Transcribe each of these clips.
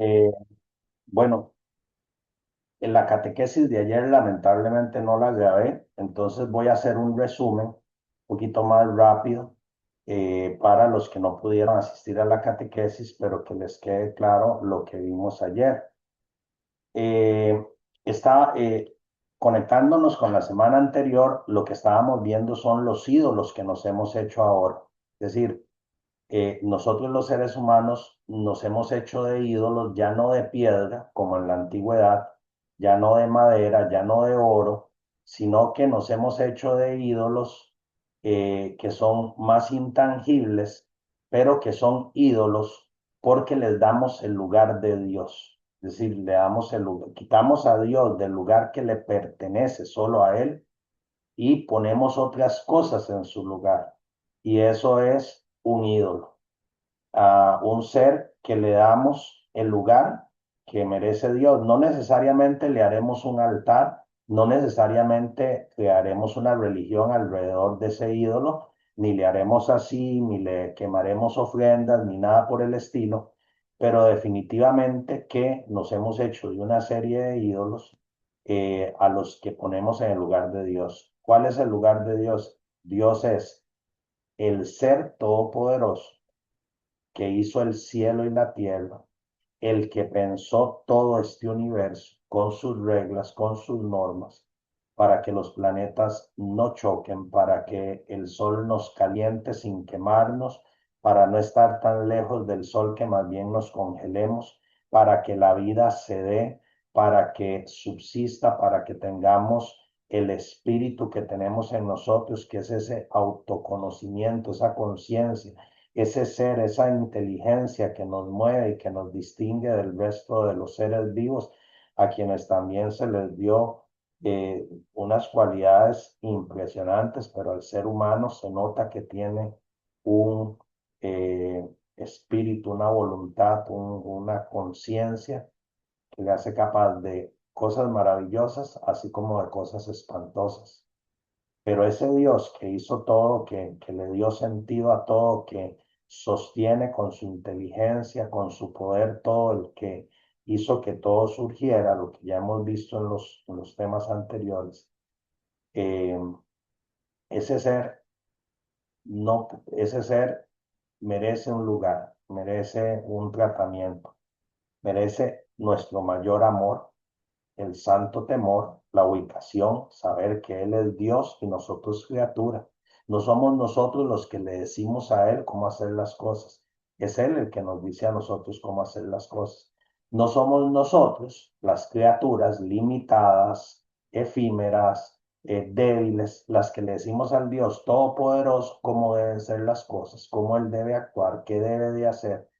Eh, bueno, en la catequesis de ayer lamentablemente no la grabé, entonces voy a hacer un resumen un poquito más rápido para los que no pudieron asistir a la catequesis, pero que les quede claro lo que vimos ayer. Eh, está conectándonos con la semana anterior, lo que estábamos viendo son los ídolos que nos hemos hecho ahora. Es decir, nosotros los seres humanos nos hemos hecho de ídolos ya no de piedra, como en la antigüedad, ya no de madera, ya no de oro, sino que nos hemos hecho de ídolos que son más intangibles, pero que son ídolos porque les damos el lugar de Dios. Es decir, le damos el lugar, quitamos a Dios del lugar que le pertenece solo a Él y ponemos otras cosas en su lugar. Y eso es un ídolo, a un ser que le damos el lugar que merece Dios. No necesariamente le haremos un altar, no necesariamente crearemos una religión alrededor de ese ídolo, ni le haremos así, ni le quemaremos ofrendas, ni nada por el estilo, pero definitivamente que nos hemos hecho de una serie de ídolos a los que ponemos en el lugar de Dios. ¿Cuál es el lugar de Dios? Dios es el ser todopoderoso que hizo el cielo y la tierra, el que pensó todo este universo con sus reglas, con sus normas, para que los planetas no choquen, para que el sol nos caliente sin quemarnos, para no estar tan lejos del sol que más bien nos congelemos, para que la vida se dé, para que subsista, para que tengamos el espíritu que tenemos en nosotros, que es ese autoconocimiento, esa conciencia, ese ser, esa inteligencia que nos mueve y que nos distingue del resto de los seres vivos, a quienes también se les dio unas cualidades impresionantes, pero el ser humano se nota que tiene un espíritu, una voluntad, una conciencia que le hace capaz de cosas maravillosas, así como de cosas espantosas. Pero ese Dios que hizo todo, que le dio sentido a todo, que sostiene con su inteligencia, con su poder todo, el que hizo que todo surgiera, lo que ya hemos visto en los temas anteriores, eh, ese ser, no, ese ser merece un lugar, merece un tratamiento, merece nuestro mayor amor, el santo temor, la ubicación, saber que Él es Dios y nosotros criatura. No somos nosotros los que le decimos a Él cómo hacer las cosas. Es Él el que nos dice a nosotros cómo hacer las cosas. No somos nosotros, las criaturas limitadas, efímeras, débiles, las que le decimos al Dios Todopoderoso cómo deben ser las cosas, cómo Él debe actuar, qué debe de hacer.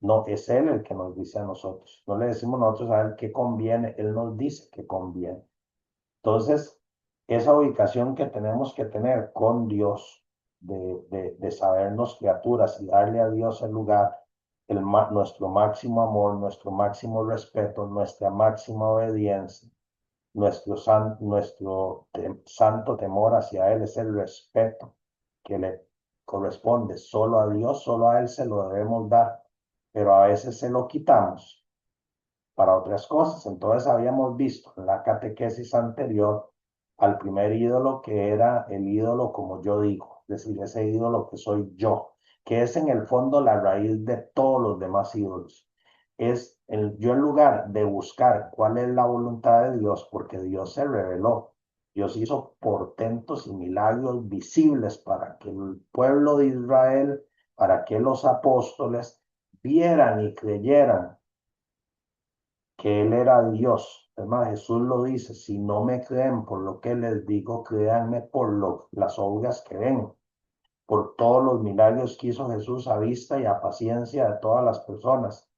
No, es Él el que nos dice a nosotros. No le decimos nosotros a Él qué conviene, Él nos dice qué conviene. Entonces, esa ubicación que tenemos que tener con Dios, de sabernos criaturas y darle a Dios el lugar, nuestro máximo amor, nuestro máximo respeto, nuestra máxima obediencia, santo temor hacia Él, es el respeto que le corresponde solo a Dios, solo a Él se lo debemos dar, pero a veces se lo quitamos para otras cosas. Entonces habíamos visto en la catequesis anterior al primer ídolo que era el ídolo como yo digo, es decir, ese ídolo que soy yo, que es en el fondo la raíz de todos los demás ídolos. Yo en lugar de buscar cuál es la voluntad de Dios, porque Dios se reveló, Dios hizo portentos y milagros visibles para que el pueblo de Israel, para que los apóstoles vieran y creyeran que Él era Dios. Además, Jesús lo dice, si no me creen por lo que les digo, créanme por las obras que ven, por todos los milagros que hizo Jesús a vista y a paciencia de todas las personas,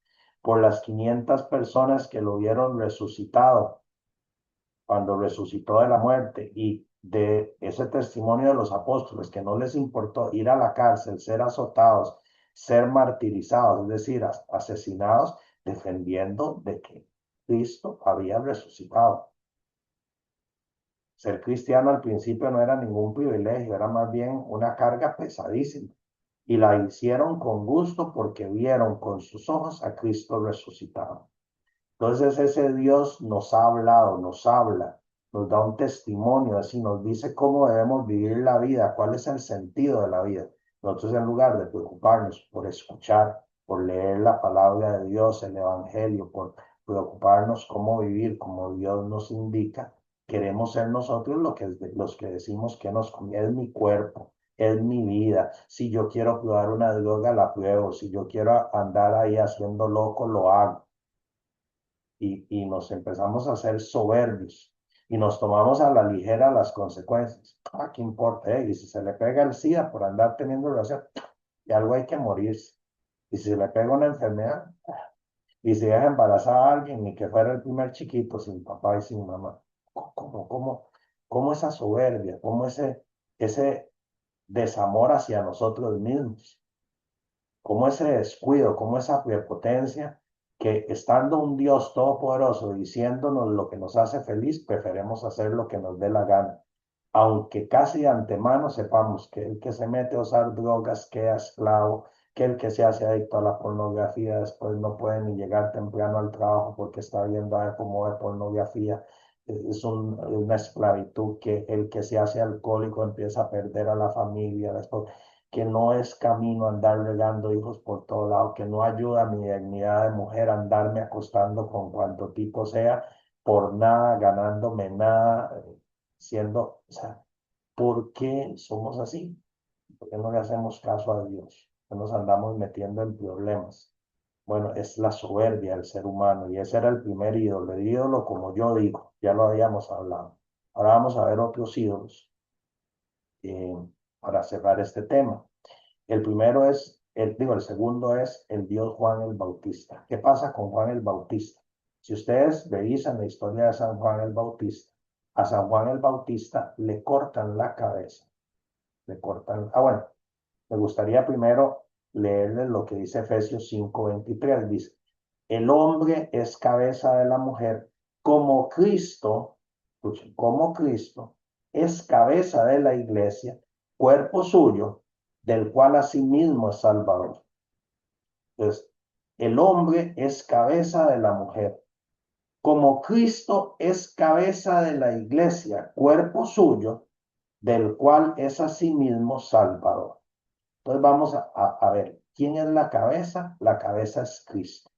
por las 500 personas que lo vieron resucitado cuando resucitó de la muerte y de ese testimonio de los apóstoles que no les importó ir a la cárcel, ser azotados, ser martirizados, es decir, asesinados, defendiendo de que Cristo había resucitado. Ser cristiano al principio no era ningún privilegio, era más bien una carga pesadísima. y la hicieron con gusto porque vieron con sus ojos a Cristo resucitado. Entonces ese Dios nos ha hablado, nos habla, nos da un testimonio, así nos dice cómo debemos vivir la vida, cuál es el sentido de la vida. Nosotros en lugar de preocuparnos por escuchar, por leer la palabra de Dios, el Evangelio, por preocuparnos cómo vivir como Dios nos indica, queremos ser nosotros los que decimos que es mi cuerpo, es mi vida. Si yo quiero probar una droga, la pruebo. Si yo quiero andar ahí haciendo loco, lo hago y nos empezamos a hacer soberbios y nos tomamos a la ligera las consecuencias. Ah, ¿qué importa? Y si se le pega el SIDA por andar teniendo relación, y algo hay que morirse. Y si se le pega una enfermedad, y si deja embarazada a alguien, ni que fuera el primer chiquito sin papá y sin mamá. ¿Cómo esa soberbia? ¿Cómo ese desamor hacia nosotros mismos? ¿Cómo ese descuido? ¿Cómo esa prepotencia? Que estando un Dios todopoderoso diciéndonos lo que nos hace feliz, preferemos hacer lo que nos dé la gana. Aunque casi de antemano sepamos que el que se mete a usar drogas queda esclavo, que el que se hace adicto a la pornografía después no puede ni llegar temprano al trabajo porque está viendo a ver cómo ve pornografía. Una esclavitud, que el que se hace alcohólico empieza a perder a la familia, después, que no es camino andar regando hijos por todo lado, que no ayuda a mi dignidad de mujer andarme acostando con cuanto tipo sea, por nada, ganándome nada, siendo, o sea, ¿por qué somos así? ¿Por qué no le hacemos caso a Dios? ¿Por qué nos andamos metiendo en problemas? Bueno, es la soberbia del ser humano y ese era el ídolo como yo digo, ya lo habíamos hablado. Ahora vamos a ver otros ídolos eh, para cerrar este tema. El primero es, el segundo es el Dios Juan el Bautista. ¿Qué pasa con Juan el Bautista? Si ustedes revisan la historia de San Juan el Bautista, a San Juan el Bautista le cortan la cabeza. Bueno, me gustaría primero leerles lo que dice Efesios 5:23. Dice, el hombre es cabeza de la mujer, como Cristo, escuchen, como Cristo es cabeza de la iglesia, cuerpo suyo, del cual asimismo es Salvador. Entonces, el hombre es cabeza de la mujer, como Cristo es cabeza de la iglesia, cuerpo suyo, del cual es asimismo Salvador. Entonces vamos a ver, ¿quién es la cabeza? La cabeza es Cristo.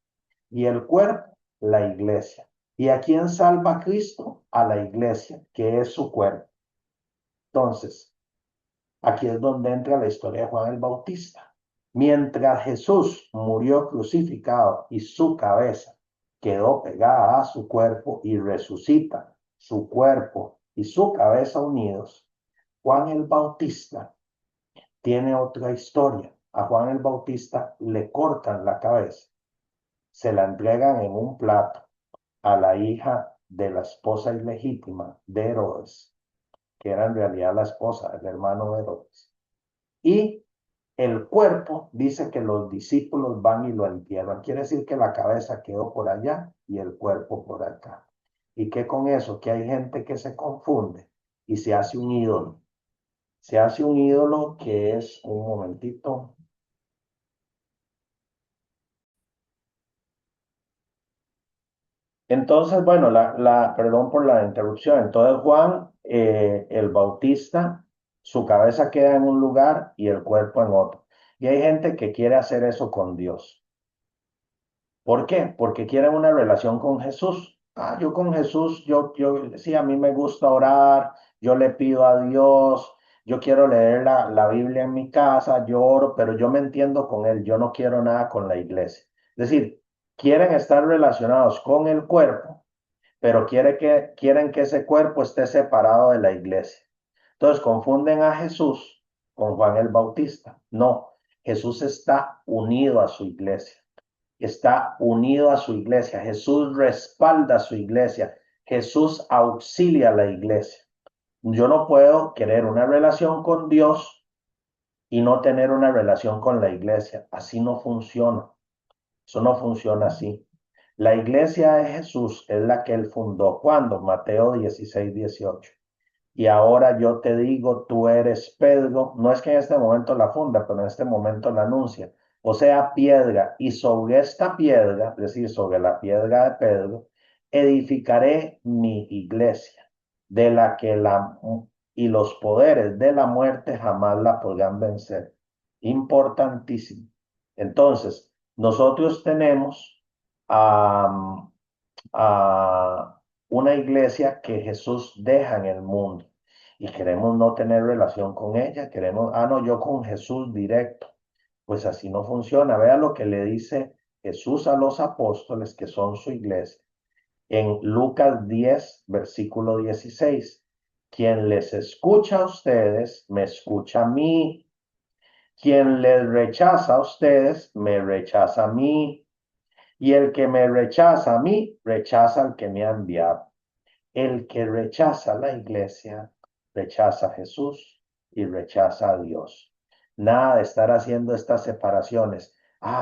Y el cuerpo, la iglesia. ¿Y a quién salva Cristo? A la iglesia, que es su cuerpo. Entonces, aquí es donde entra la historia de Juan el Bautista. Mientras Jesús murió crucificado y su cabeza quedó pegada a su cuerpo y resucita su cuerpo y su cabeza unidos, Juan el Bautista tiene otra historia. A Juan el Bautista le cortan la cabeza, se la entregan en un plato a la hija de la esposa ilegítima de Herodes, que era en realidad la esposa del hermano de Herodes. Y el cuerpo dice que los discípulos van y lo entierran. Quiere decir que la cabeza quedó por allá y el cuerpo por acá. Y que con eso, que hay gente que se confunde y se hace un ídolo. Se hace un ídolo que es, un momentito, entonces, bueno, perdón por la interrupción. Entonces, Juan, el Bautista, su cabeza queda en un lugar y el cuerpo en otro. Y hay gente que quiere hacer eso con Dios. ¿Por qué? Porque quieren una relación con Jesús. Ah, yo con Jesús, sí, a mí me gusta orar, yo le pido a Dios, yo quiero leer la Biblia en mi casa, yo oro, pero yo me entiendo con Él, yo no quiero nada con la iglesia. Es decir, quieren estar relacionados con el cuerpo, pero quieren que ese cuerpo esté separado de la iglesia. Entonces confunden a Jesús con Juan el Bautista. No, Jesús está unido a su iglesia, está unido a su iglesia. Jesús respalda a su iglesia. Jesús auxilia a la iglesia. Yo no puedo querer una relación con Dios y no tener una relación con la iglesia. Así no funciona. Eso no funciona así. La iglesia de Jesús es la que él fundó. ¿Cuándo? Mateo 16:18. y ahora yo te digo, tú eres Pedro. No es que en este momento la funda, pero en este momento la anuncia. O sea, piedra, y sobre esta piedra, es decir, sobre la piedra de Pedro, edificaré mi iglesia, de la que y los poderes de la muerte jamás la podrán vencer. Importantísimo. Entonces, nosotros tenemos a una iglesia que Jesús deja en el mundo y queremos no tener relación con ella, queremos, no, yo con Jesús directo. Pues así no funciona. Vea lo que le dice Jesús a los apóstoles que son su iglesia en Lucas 10, versículo 16. Quien les escucha a ustedes, me escucha a mí. Quien les rechaza a ustedes, me rechaza a mí. Y el que me rechaza a mí, rechaza al que me ha enviado. El que rechaza la iglesia, rechaza a Jesús y rechaza a Dios. Nada de estar haciendo estas separaciones.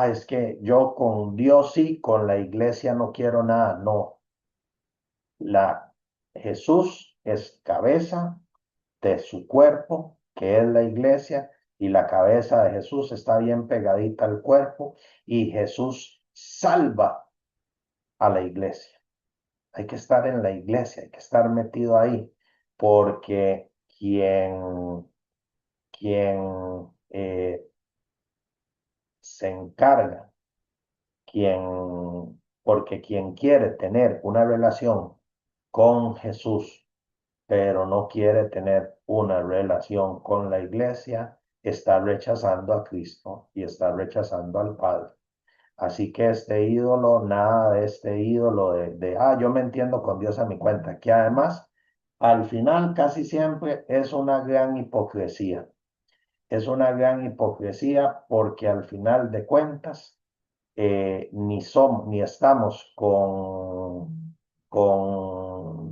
Es que yo con Dios sí, con la iglesia no quiero nada. No, la Jesús es cabeza de su cuerpo, que es la iglesia, y la cabeza de Jesús está bien pegadita al cuerpo, y Jesús salva a la iglesia. Hay que estar en la iglesia, hay que estar metido ahí, porque quien se encarga, porque quien quiere tener una relación con Jesús, pero no quiere tener una relación con la iglesia, está rechazando a Cristo y está rechazando al Padre. Así que este ídolo, nada de este ídolo yo me entiendo con Dios a mi cuenta, que además al final casi siempre es una gran hipocresía. Es una gran hipocresía porque al final de cuentas ni estamos con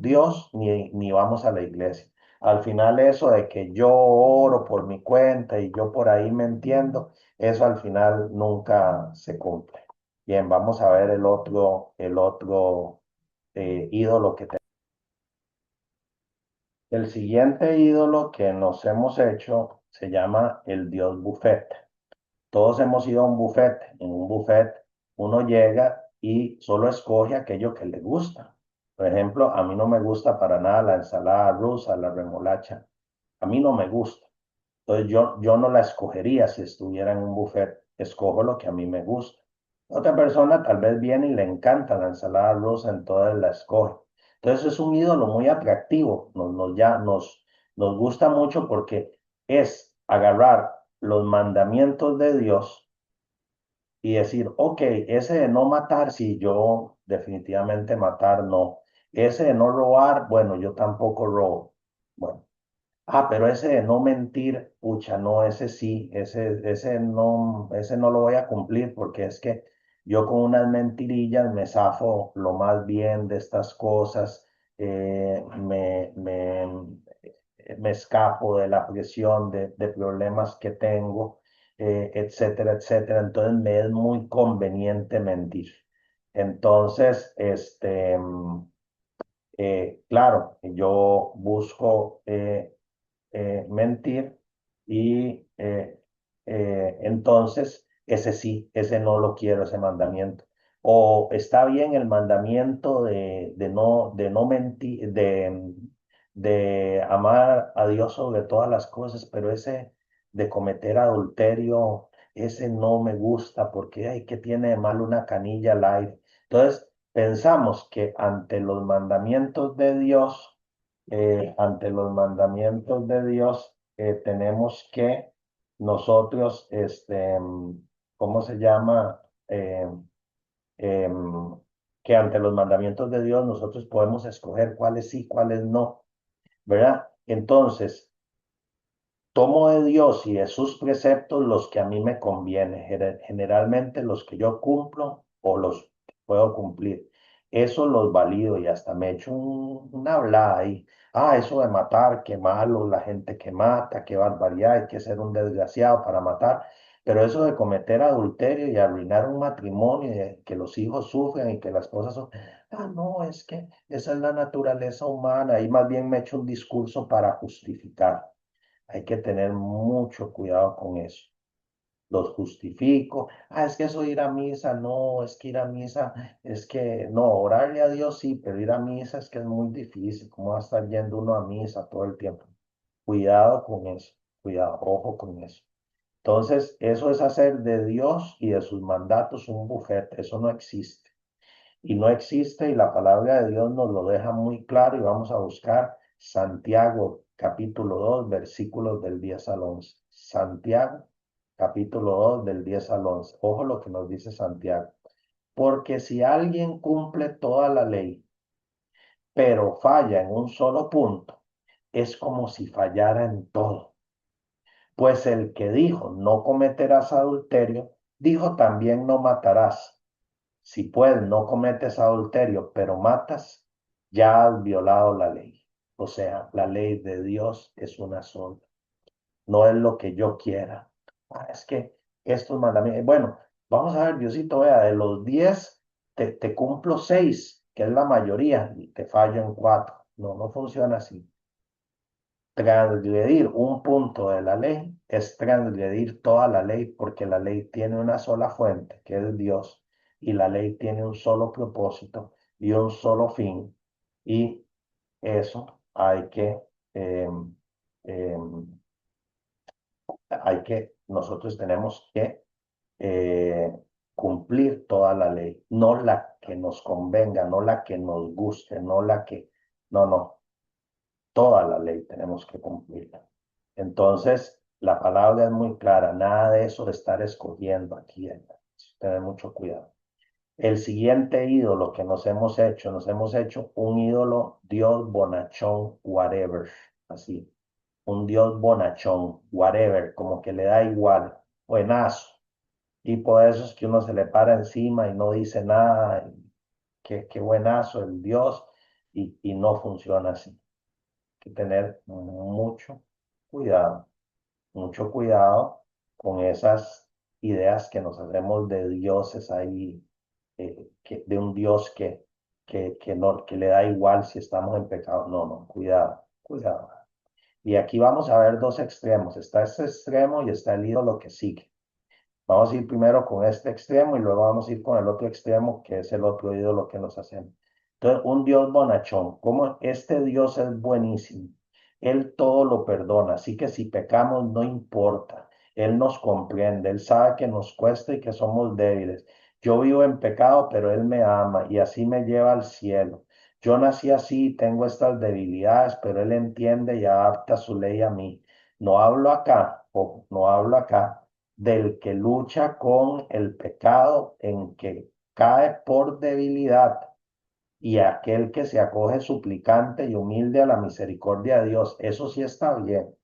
Dios ni vamos a la iglesia. Al final eso de que yo oro por mi cuenta y yo por ahí me entiendo, eso al final nunca se cumple. Bien, vamos a ver el otro ídolo que tenemos. El siguiente ídolo que nos hemos hecho se llama el Dios Buffet. Todos hemos ido a un buffet. En un buffet uno llega y solo escoge aquello que le gusta. Por ejemplo, a mí no me gusta para nada la ensalada rusa, la remolacha. A mí no me gusta. Entonces yo no la escogería si estuviera en un buffet. Escojo lo que a mí me gusta. Otra persona tal vez viene y le encanta la ensalada rusa, entonces la escoge. Entonces es un ídolo muy atractivo. Nos gusta mucho porque es agarrar los mandamientos de Dios y decir, ok, ese de no matar, sí, yo definitivamente matar no. Ese de no robar, bueno, yo tampoco robo. Bueno, pero ese de no mentir, pucha, no, ese sí, ese no lo voy a cumplir porque es que yo con unas mentirillas me zafo lo más bien de estas cosas, me escapo de la presión de problemas que tengo, etcétera, etcétera. Entonces me es muy conveniente mentir. Entonces, claro, yo busco mentir y entonces ese sí, ese no lo quiero, ese mandamiento. O está bien el mandamiento de no mentir, de amar a Dios sobre todas las cosas, pero ese de cometer adulterio, ese no me gusta porque, ay, ¿qué tiene de mal una canilla al aire? Entonces, pensamos que ante los mandamientos de Dios, tenemos que nosotros, ¿cómo se llama? Que ante los mandamientos de Dios nosotros podemos escoger cuáles sí, cuáles no, ¿verdad? Entonces, tomo de Dios y de sus preceptos los que a mí me conviene, generalmente los que yo cumplo o los que puedo cumplir. Eso los valido y hasta me echo una hablada ahí. Eso de matar, qué malo, la gente que mata, qué barbaridad, hay que ser un desgraciado para matar. Pero eso de cometer adulterio y arruinar un matrimonio, y de que los hijos sufren y que las cosas son, no, es que esa es la naturaleza humana. Ahí más bien me echo un discurso para justificar. Hay que tener mucho cuidado con eso. Los justifico. Es que eso ir a misa, no, es que ir a misa, es que no, orarle a Dios sí, pero ir a misa es que es muy difícil. ¿Cómo va a estar yendo uno a misa todo el tiempo? Cuidado con eso, cuidado, ojo con eso. Entonces, eso es hacer de Dios y de sus mandatos un bufete, eso no existe. Y no existe y la palabra de Dios nos lo deja muy claro y vamos a buscar Santiago capítulo 2 versículos del 10 al 11. Santiago capítulo 2 del 10 al 11. Ojo lo que nos dice Santiago. Porque si alguien cumple toda la ley, pero falla en un solo punto, es como si fallara en todo. Pues el que dijo, no cometerás adulterio, dijo también no matarás. Si pues no cometes adulterio, pero matas, ya has violado la ley. O sea, la ley de Dios es una sola. No es lo que yo quiera. Es que estos mandamientos, bueno, vamos a ver, Diosito, vea, de los 10, te cumplo 6, que es la mayoría, y te fallo en 4. No, no funciona así. Transgredir un punto de la ley es transgredir toda la ley porque la ley tiene una sola fuente, que es Dios, y la ley tiene un solo propósito y un solo fin. Y eso eh, eh, nosotros tenemos que eh, cumplir toda la ley, no la que nos convenga, no la que nos guste, no la que, no, no, toda la ley tenemos que cumplirla. Entonces, la palabra es muy clara, nada de eso de estar escogiendo aquí, tener mucho cuidado. El siguiente ídolo que nos hemos hecho un ídolo, Dios bonachón, whatever, así, un Dios bonachón, whatever, como que le da igual, buenazo, tipo de esos que uno se le para encima y no dice nada, qué buenazo el Dios, y no funciona así que tener mucho cuidado con esas ideas que nos hacemos de dioses ahí, de un Dios que le da igual si estamos en pecado. No, no, cuidado, cuidado. Y aquí vamos a ver dos extremos. Está este extremo y está el ídolo que sigue. Vamos a ir primero con este extremo y luego vamos a ir con el otro extremo, que es el otro ídolo que nos hacemos. Entonces, un Dios bonachón, como este Dios es buenísimo, Él todo lo perdona, así que si pecamos no importa, Él nos comprende, Él sabe que nos cuesta y que somos débiles. Yo vivo en pecado, pero Él me ama y así me lleva al cielo. Yo nací así, tengo estas debilidades, pero Él entiende y adapta su ley a mí. No hablo acá, o no hablo acá del que lucha con el pecado en que cae por debilidad y aquel que se acoge suplicante y humilde a la misericordia de Dios. Eso sí está bien,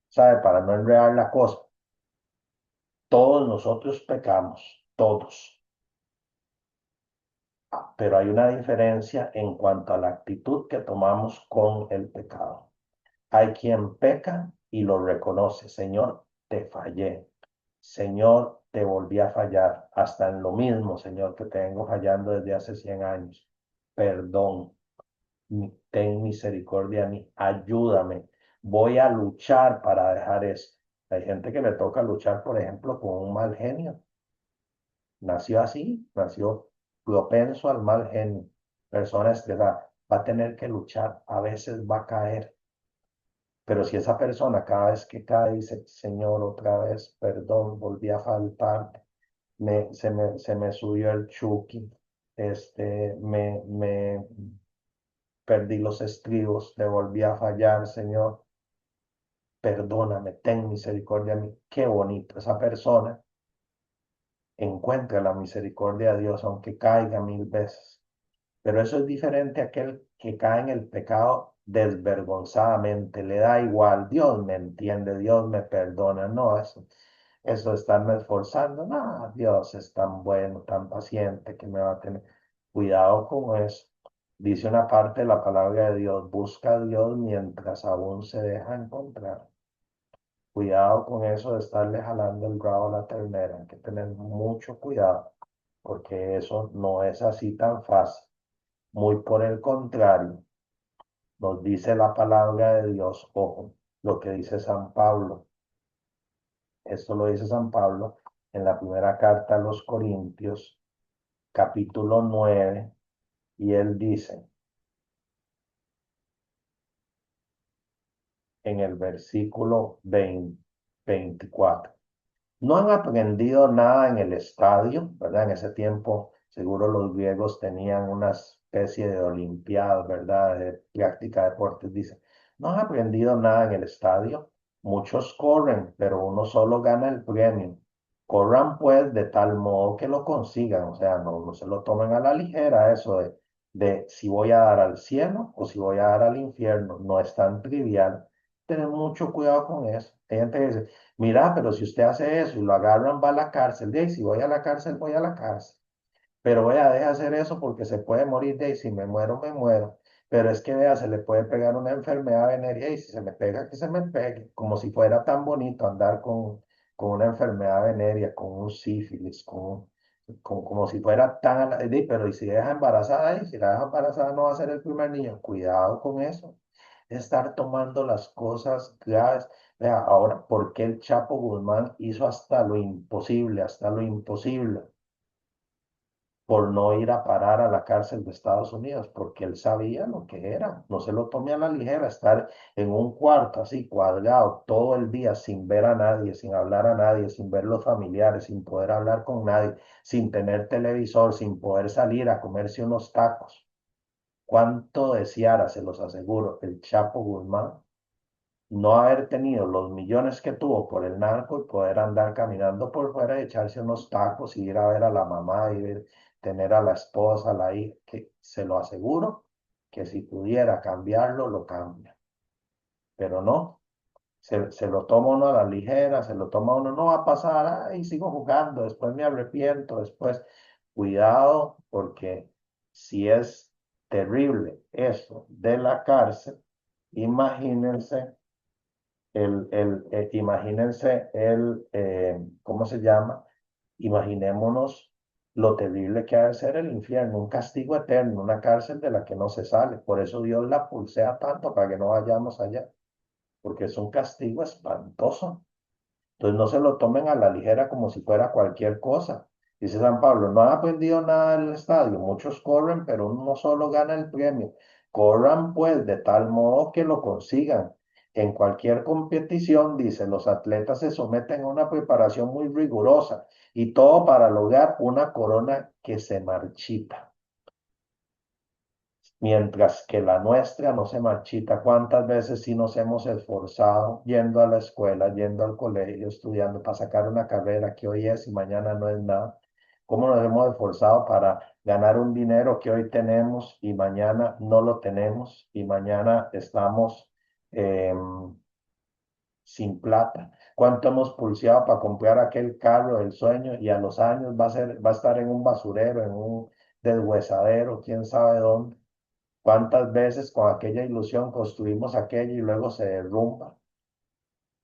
¿sabe? Para no enredar la cosa. Todos nosotros pecamos, todos. Pero hay una diferencia en cuanto a la actitud que tomamos con el pecado. Hay quien peca y lo reconoce. Señor, te fallé. Señor, te volví a fallar. Hasta en lo mismo, Señor, que te vengo fallando desde hace 100 años. Perdón. Ten misericordia de mí. Ayúdame. Voy a luchar para dejar eso. Hay gente que le toca luchar, por ejemplo, con un mal genio. Nació así, nació propenso al mal genio. Persona estresada. Va a tener que luchar. A veces va a caer. Pero si esa persona cada vez que cae dice, Señor, otra vez, perdón, volví a faltar, se me subió el chuki, me perdí los estribos, le volví a fallar, Señor, perdóname, ten misericordia de mí. Qué bonito, esa persona encuentra la misericordia de Dios, aunque caiga 1000 veces. Pero eso es diferente a aquel que cae en el pecado desvergonzadamente, le da igual, Dios me entiende, Dios me perdona, no, eso de estarme esforzando, no, Dios es tan bueno, tan paciente que me va a tener. Cuidado con eso. Dice una parte de la palabra de Dios, busca a Dios mientras aún se deja encontrar. Cuidado con eso de estarle jalando el rabo a la ternera. Hay que tener mucho cuidado, porque eso no es así tan fácil. Muy por el contrario, nos dice la palabra de Dios, ojo, lo que dice San Pablo. Esto lo dice San Pablo en la primera carta a los Corintios, capítulo 9, y él dice en el versículo 24. No han aprendido nada en el estadio, ¿verdad? En ese tiempo, seguro los griegos tenían una especie de olimpiadas, ¿verdad? De práctica de deportes. Dice, no han aprendido nada en el estadio. Muchos corren, pero uno solo gana el premio. Corran pues de tal modo que lo consigan. O sea, no se lo tomen a la ligera eso de si voy a dar al cielo o si voy a dar al infierno. No es tan trivial. Tener mucho cuidado con eso. Hay gente que dice, mira, pero si usted hace eso y lo agarran, va a la cárcel. De ahí, si voy a la cárcel, voy a la cárcel. Pero vea, deja hacer eso porque se puede morir de ahí. Si me muero, me muero. Pero es que vea, se le puede pegar una enfermedad venérea y si se me pega, que se me pegue. Como si fuera tan bonito andar con una enfermedad venérea, con un sífilis, como si fuera tan... Pero y si deja embarazada, y si la deja embarazada no va a ser el primer niño. Cuidado con eso. Estar tomando las cosas graves. Vea, ahora, ¿por qué el Chapo Guzmán hizo hasta lo imposible? Por no ir a parar a la cárcel de Estados Unidos, porque él sabía lo que era. No se lo tome a la ligera, estar en un cuarto así cuadrado todo el día sin ver a nadie, sin hablar a nadie, sin ver los familiares, sin poder hablar con nadie, sin tener televisor, sin poder salir a comerse unos tacos. ¿Cuánto deseara, se los aseguro, el Chapo Guzmán no haber tenido los millones que tuvo por el narco y poder andar caminando por fuera y echarse unos tacos y ir a ver a la mamá y tener a la esposa, a la hija, que se lo aseguro que si pudiera cambiarlo, lo cambia. Pero no, se lo toma uno a la ligera, se lo toma uno, no va a pasar, ay, sigo jugando, después me arrepiento, después, cuidado, porque si es terrible eso de la cárcel, imagínense imagínense ¿cómo se llama? Imaginémonos lo terrible que ha de ser el infierno, un castigo eterno, una cárcel de la que no se sale. Por eso Dios la pulsea tanto para que no vayamos allá, porque es un castigo espantoso. Entonces no se lo tomen a la ligera como si fuera cualquier cosa. Dice San Pablo, no han aprendido nada del estadio, muchos corren, pero uno solo gana el premio. Corran pues de tal modo que lo consigan. En cualquier competición, dice, los atletas se someten a una preparación muy rigurosa y todo para lograr una corona que se marchita mientras que la nuestra no se marchita. ¿Cuántas veces sí nos hemos esforzado yendo a la escuela, yendo al colegio, estudiando para sacar una carrera que hoy es y mañana no es nada? ¿Cómo nos hemos esforzado para ganar un dinero que hoy tenemos y mañana no lo tenemos y mañana estamos sin plata? ¿Cuánto hemos pulseado para comprar aquel carro del sueño y a los años va a estar en un basurero, en un deshuesadero, quién sabe dónde? ¿Cuántas veces con aquella ilusión construimos aquello y luego se derrumba? O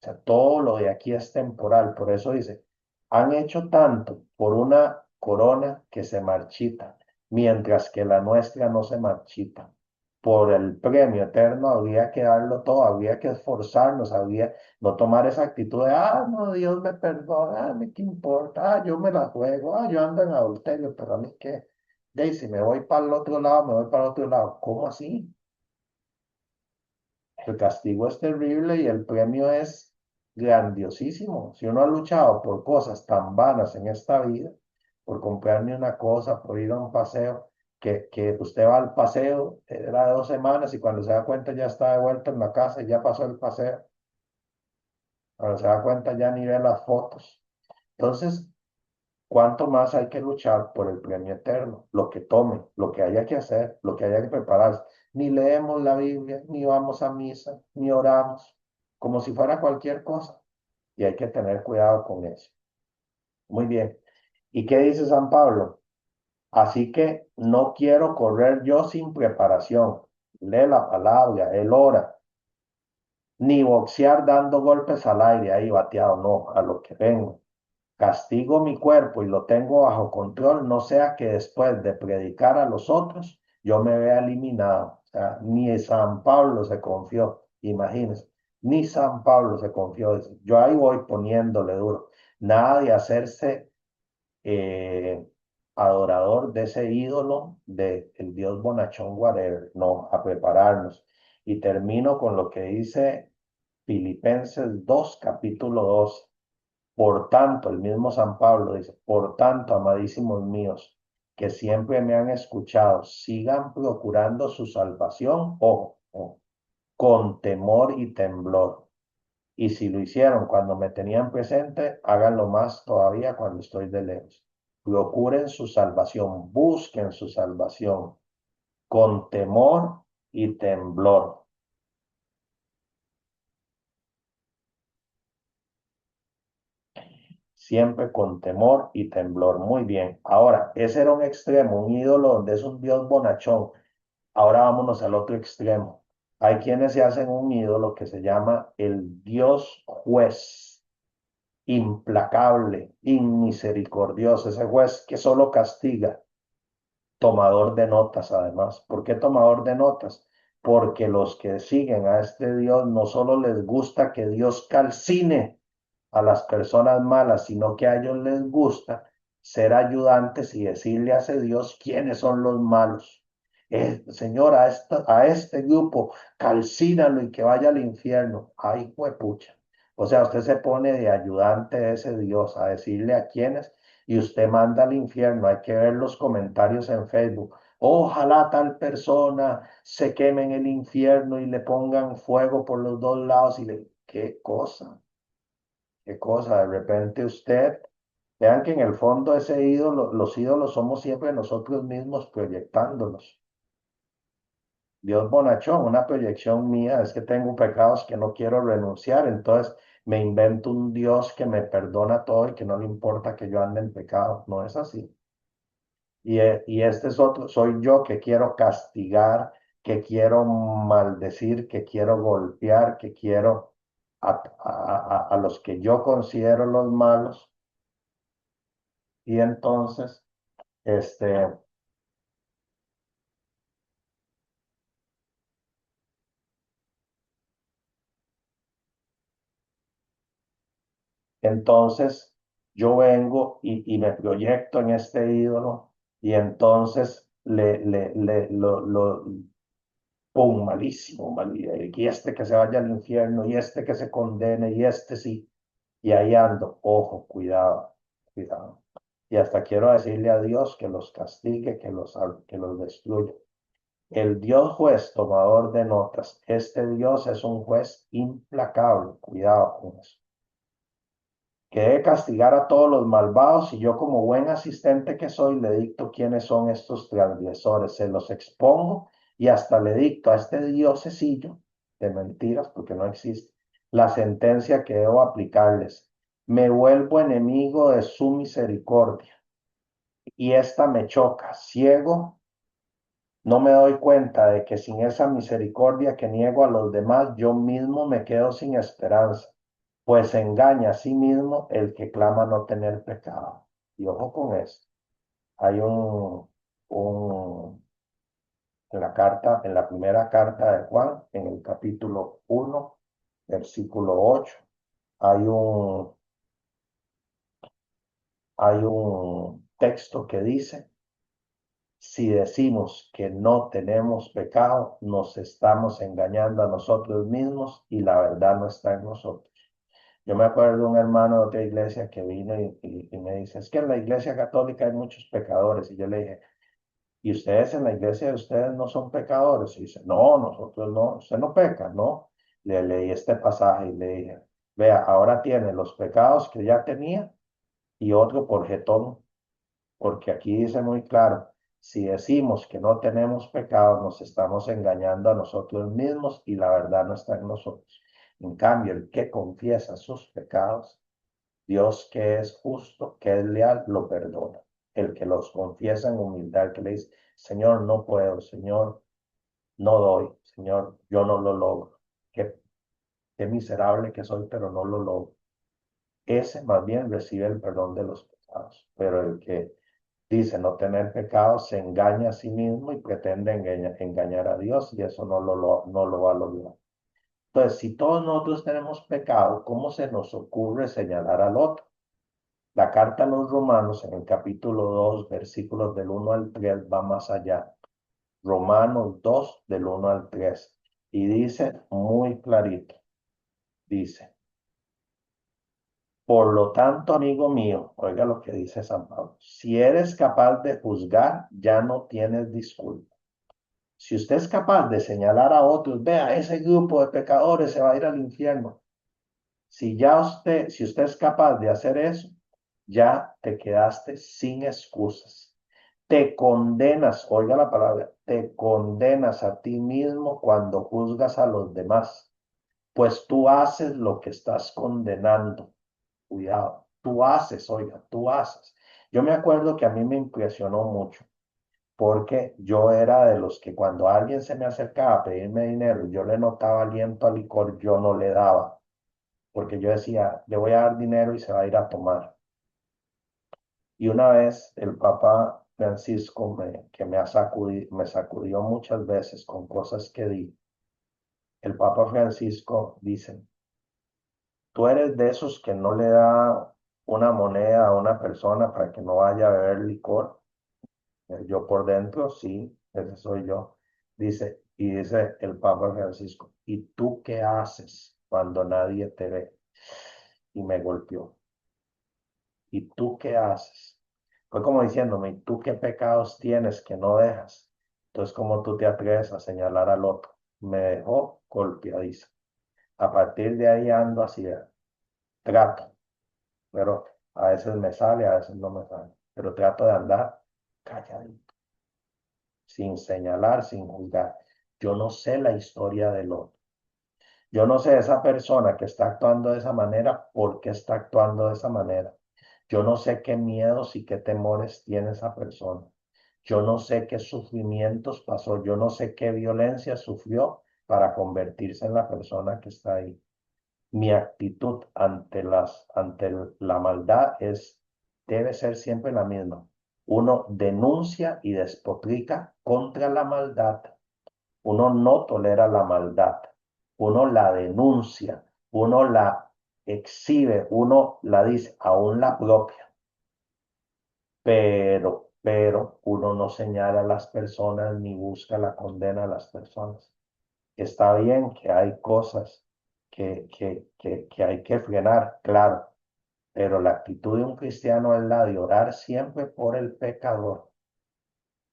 sea, todo lo de aquí es temporal. Por eso dice, han hecho tanto por una corona que se marchita, mientras que la nuestra no se marchita. Por el premio eterno habría que darlo todo, habría que esforzarnos, habría no tomar esa actitud de, no, Dios me perdona, ¿qué importa? Yo me la juego, yo ando en adulterio, pero a mí qué. De si me voy para el otro lado, me voy para el otro lado. ¿Cómo así? El castigo es terrible y el premio es grandiosísimo. Si uno ha luchado por cosas tan vanas en esta vida, por comprarme una cosa, por ir a un paseo, que usted va al paseo, era de 2 semanas y cuando se da cuenta ya está de vuelta en la casa y ya pasó el paseo. Cuando se da cuenta ya ni ve las fotos. Entonces, ¿cuánto más hay que luchar por el premio eterno? Lo que tome, lo que haya que hacer, lo que haya que prepararse. Ni leemos la Biblia, ni vamos a misa, ni oramos, como si fuera cualquier cosa. Y hay que tener cuidado con eso. Muy bien. ¿Y qué dice San Pablo? Así que no quiero correr yo sin preparación. Lee la palabra, él ora. ni boxear dando golpes al aire ahí bateado, no, a lo que vengo. Castigo mi cuerpo y lo tengo bajo control, no sea que después de predicar a los otros, yo me vea eliminado. O sea, ni San Pablo se confió, imagínense, ni San Pablo se confió. Dice, yo ahí voy poniéndole duro. Nada de hacerse eh, adorador de ese ídolo, de el dios bonachón, whatever, no, a prepararnos. Y termino con lo que dice Filipenses 2 capítulo 2. Por tanto, el mismo San Pablo dice, por tanto, amadísimos míos, que siempre me han escuchado, sigan procurando su salvación, ojo, con temor y temblor. Y si lo hicieron cuando me tenían presente, háganlo más todavía cuando estoy de lejos. Procuren su salvación, busquen su salvación con temor y temblor. Siempre con temor y temblor. Muy bien. Ahora, ese era un extremo, un ídolo donde es un dios bonachón. Ahora vámonos al otro extremo. Hay quienes se hacen un ídolo que se llama el dios juez, implacable, inmisericordioso, ese juez que solo castiga, tomador de notas además. ¿Por qué tomador de notas? Porque los que siguen a este Dios no solo les gusta que Dios calcine a las personas malas, sino que a ellos les gusta ser ayudantes y decirle a ese Dios quiénes son los malos. Señor, a este grupo, calcínalo y que vaya al infierno. Ay, pucha. O sea, usted se pone de ayudante de ese Dios a decirle a quiénes y usted manda al infierno. Hay que ver los comentarios en Facebook. Ojalá tal persona se queme en el infierno y le pongan fuego por los dos lados y le... ¿Qué cosa? ¿Qué cosa? De repente usted, vean que en el fondo ese ídolo, los ídolos somos siempre nosotros mismos proyectándolos. Dios bonachón, una proyección mía es que tengo pecados que no quiero renunciar, entonces me invento un Dios que me perdona todo y que no le importa que yo ande en pecado. No es así. Y este es otro, soy yo que quiero castigar, que quiero maldecir, que quiero golpear, que quiero a los que yo considero los malos. Y entonces, este, entonces yo vengo y me proyecto en este ídolo y entonces pum, malísimo, y este que se vaya al infierno, y este que se condene, y este sí, y ahí ando, ojo, cuidado, cuidado. Y hasta quiero decirle a Dios que los castigue, que los destruya. El Dios juez, tomador de notas, este Dios es un juez implacable, cuidado con eso, que debe castigar a todos los malvados y yo como buen asistente que soy le dicto quiénes son estos transgresores, se los expongo y hasta le dicto a este diosesillo de mentiras, porque no existe, la sentencia que debo aplicarles. Me vuelvo enemigo de su misericordia y esta me choca, ciego. No me doy cuenta de que sin esa misericordia que niego a los demás, yo mismo me quedo sin esperanza, pues se engaña a sí mismo el que clama no tener pecado. Y ojo con eso. Hay un, en la primera carta de Juan, en el capítulo 1, versículo 8, hay hay un texto que dice, si decimos que no tenemos pecado, nos estamos engañando a nosotros mismos y la verdad no está en nosotros. Yo me acuerdo de un hermano de otra iglesia que vino y me dice, es que en la iglesia católica hay muchos pecadores. Y yo le dije, ¿y ustedes en la iglesia de ustedes no son pecadores? Y dice, no, nosotros no, usted no peca, ¿no? Le leí este pasaje y le dije, vea, ahora tiene los pecados que ya tenía y otro por jetón, porque aquí dice muy claro, si decimos que no tenemos pecado, nos estamos engañando a nosotros mismos y la verdad no está en nosotros. En cambio, el que confiesa sus pecados, Dios que es justo, que es leal, lo perdona. El que los confiesa en humildad, que le dice, Señor, no puedo, Señor, no doy, Señor, yo no lo logro. Que qué miserable que soy, pero no lo logro. Ese más bien recibe el perdón de los pecados, pero el que dice no tener pecado se engaña a sí mismo y pretende engañar a Dios y eso no lo va a lograr. Entonces, si todos nosotros tenemos pecado, ¿cómo se nos ocurre señalar al otro? La carta a los Romanos en el capítulo 2, versículos del 1 al 3 va más allá. Romanos 2 del 1 al 3 y dice muy clarito, dice, por lo tanto, amigo mío, oiga lo que dice San Pablo, si eres capaz de juzgar, ya no tienes disculpa. Si usted es capaz de señalar a otros, vea, ese grupo de pecadores se va a ir al infierno. Si usted es capaz de hacer eso, ya te quedaste sin excusas. Te condenas, oiga la palabra, te condenas a ti mismo cuando juzgas a los demás, pues tú haces lo que estás condenando. Cuidado, tú haces, oiga, tú haces. Yo me acuerdo que a mí me impresionó mucho porque yo era de los que cuando alguien se me acercaba a pedirme dinero y yo le notaba aliento a licor, yo no le daba, porque yo decía, le voy a dar dinero y se va a ir a tomar. Y una vez el Papa Francisco, que me sacudió muchas veces con cosas que di, el Papa Francisco dice, tú eres de esos que no le da una moneda a una persona para que no vaya a beber licor. Yo por dentro, sí, ese soy yo. Dice el Papa Francisco, ¿y tú qué haces cuando nadie te ve? Y me golpeó. ¿Y tú qué haces? Fue como diciéndome, ¿y tú qué pecados tienes que no dejas? Entonces, ¿cómo tú te atreves a señalar al otro? Me dejó golpeadizo. A partir de ahí ando así, trato, pero a veces me sale, a veces no me sale, pero trato de andar calladito, sin señalar, sin juzgar. Yo no sé la historia del otro. Yo no sé esa persona que está actuando de esa manera, por qué está actuando de esa manera. Yo no sé qué miedos y qué temores tiene esa persona. Yo no sé qué sufrimientos pasó. Yo no sé qué violencia sufrió para convertirse en la persona que está ahí. Mi actitud ante la maldad debe ser siempre la misma. Uno denuncia y despotrica contra la maldad. Uno no tolera la maldad. Uno la denuncia. Uno la exhibe. Uno la dice, aún la propia. Pero uno no señala a las personas ni busca la condena a las personas. Está bien que hay cosas que hay que frenar, claro, pero la actitud de un cristiano es la de orar siempre por el pecador.